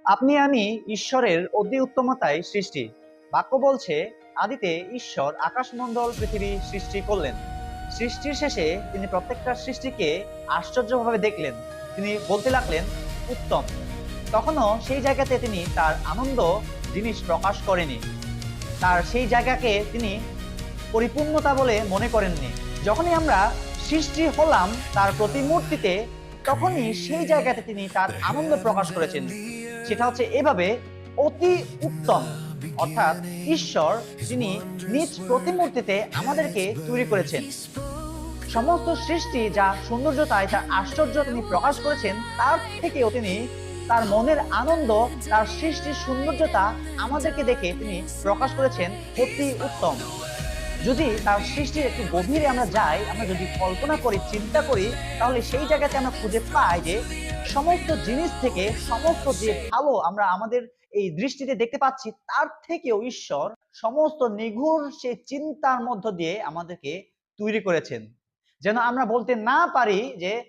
আপনি আমি ঈশ্বরের অতি উত্তমতায় সৃষ্টি। বাক্য বলছে, আদিতে ঈশ্বর আকাশমণ্ডল পৃথিবী সৃষ্টি করলেন। সৃষ্টির শেষে তিনি প্রত্যেকটা সৃষ্টিকে আশ্চর্যভাবে দেখলেন। তিনি বলতে লাগলেন, উত্তম। তখনও সেই জায়গাতে তিনি তার আনন্দ জিনিস প্রকাশ করেনি। তার সেই জায়গাকে তিনি পরিপূর্ণতা বলে মনে করেননি। যখনই আমরা সৃষ্টি হলাম তার প্রতিমূর্তিতে, তখনই সেই জায়গাতে তিনি তার আনন্দ প্রকাশ করেছেন। সেটা হচ্ছে এভাবে, অতি উত্তম। অর্থাৎ ঈশ্বর যিনি নিজ প্রতিমূর্তিতে আমাদেরকে তৈরি করেছেন। সমস্ত সৃষ্টি যা সৌন্দর্যতায় যা আশ্চর্য তিনি প্রকাশ করেছেন, তার থেকেও তিনি তার মনের আনন্দ, তার সৃষ্টির সৌন্দর্যতা আমাদেরকে দেখে তিনি প্রকাশ করেছেন অতি উত্তম। যদি তার সৃষ্টির একটু গভীরে আমরা যাই, আমরা যদি কল্পনা করি, চিন্তা করি, তাহলে সেই জায়গাতে আমরা খুঁজে পাই যে সমস্ত জিনিস থেকে সমস্ত যে ভালো আমরা আমাদের এই দৃষ্টিতে দেখতে পাচ্ছি, তার থেকেও ঈশ্বর সমস্ত নিগূঢ় সেই চিন্তার মধ্য দিয়ে আমাদেরকে তৈরি করেছেন, যেন আমরা বলতে না পারি যে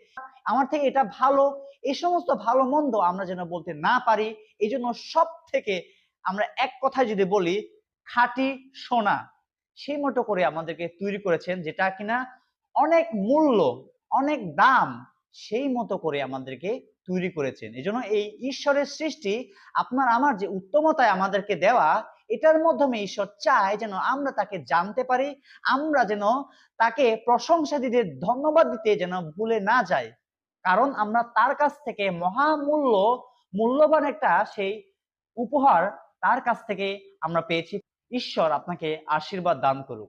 আমার থেকে এটা ভালো। এই সমস্ত ভালো মন্দ আমরা যেন বলতে না পারি। এই জন্য সব থেকে আমরা এক কথায় যদি বলি, খাঁটি সোনা সেই মতো করে আমাদেরকে তৈরি করেছেন, যেটা কিনা অনেক মূল্য, অনেক দাম, সেই মতো করে আমাদেরকে তৈরি করেছেন। এই জন্য এই ঈশ্বরের সৃষ্টি, আপনার আমার যে উত্তমতায় আমাদেরকে দেওয়া, এটার মাধ্যমে ঈশ্বর চায় যেন আমরা তাকে জানতে পারি, আমরা যেন তাকে প্রশংসা দিতে, ধন্যবাদ দিতে যেন ভুলে না যাই। কারণ আমরা তার কাছ থেকে মহামূল্য, মূল্যবান একটা সেই উপহার তার কাছ থেকে আমরা পেয়েছি। ঈশ্বর আপনাকে আশীর্বাদ দান করুক।